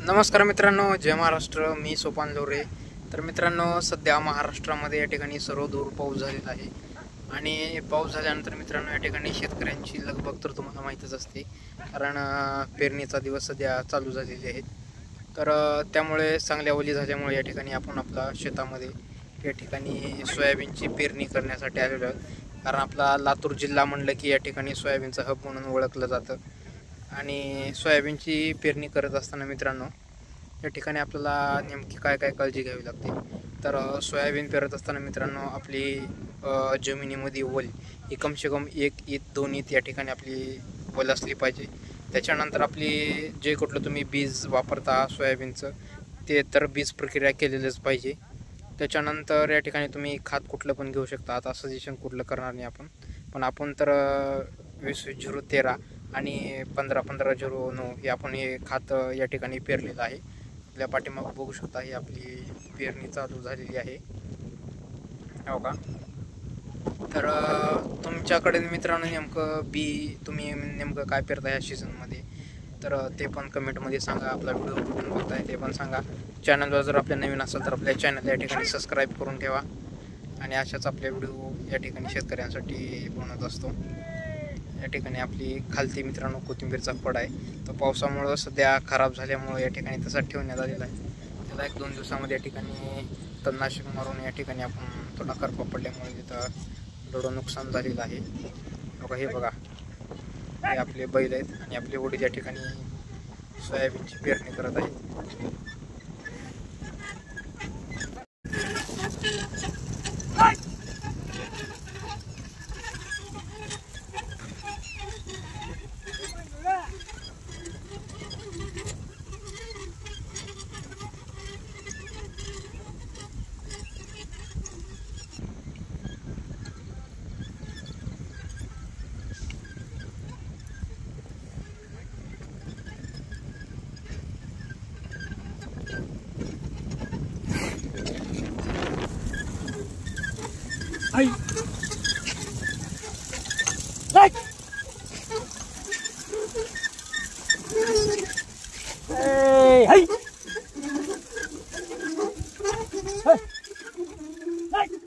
नमस्कार मित्रांनो, जय महाराष्ट्र. मी सोपान लोरे. तर मित्रांनो, सध्या महाराष्ट्रामध्ये या ठिकाणी सर्वदूर पाऊस झालेला आहे आणि पाऊस झाल्यानंतर मित्रांनो या ठिकाणी शेतकऱ्यांची लगबग तर तुम्हाला माहीतच असते, कारण पेरणीचा दिवस सध्या चालू झालेले आहेत. तर त्यामुळे चांगल्या ओली झाल्यामुळे या ठिकाणी आपण आपला शेतामध्ये या ठिकाणी सोयाबीनची पेरणी करण्यासाठी आलेलो आहोत. कारण आपला लातूर जिल्हा म्हणलं की या ठिकाणी सोयाबीनचा हब म्हणून ओळखलं जातं आणि सोयाबीनची पेरणी करत असताना मित्रांनो या ठिकाणी आपल्याला नेमकी काय काय काळजी घ्यावी लागते. तर सोयाबीन पेरत असताना मित्रांनो आपली जमिनीमध्ये ओल ही कमसे कम 1 इंच 2 इंच या ठिकाणी आपली ओल असली पाहिजे. त्याच्यानंतर आपली जे कुठलं तुम्ही बीज वापरता सोयाबीनचं ते तर बीज प्रक्रिया केलेलंच पाहिजे. त्याच्यानंतर या ठिकाणी तुम्ही खत कुठलं पण घेऊ शकता. आता सजेशन कुठलं करणार नाही पण आपण तर 20-20-0-13 आणि 15-15-0-9 हे आपण हे खात या ठिकाणी पेरलेलं आहे. आपल्या पाठीमाग बघू शकता ही आपली पेरणी चालू झालेली आहे, हो का. तर तुमच्याकडे मित्रांनो नेमकं बी तुम्ही नेमकं काय पेरता ह्या सीझनमध्ये, तर ते पण कमेंटमध्ये सांगा. आपला व्हिडिओ कुठून बघताय ते पण सांगा. चॅनलवर जर आपल्या नवीन असेल तर आपल्या चॅनल या ठिकाणी सबस्क्राईब करून ठेवा आणि अशाच आपले व्हिडिओ या ठिकाणी शेतकऱ्यांसाठी बनवत असतो. या ठिकाणी आपली खालती मित्रांनो कोथिंबीरचा फड आहे. तो पावसामुळं सध्या खराब झाल्यामुळं या ठिकाणी तसाच ठेवण्यात आलेला आहे. त्याला 1-2 दिवसामध्ये या ठिकाणी तणनाशक मारून या ठिकाणी आपण थोडा करपा पडल्यामुळे तिथं थोडं नुकसान झालेलं आहे. बघा हे बघा, हे आपले बैल आहेत आणि आपले वडील या ठिकाणी सोयाबीनची पेरणी करत आहेत. Hey! Hey! Hey! Hey!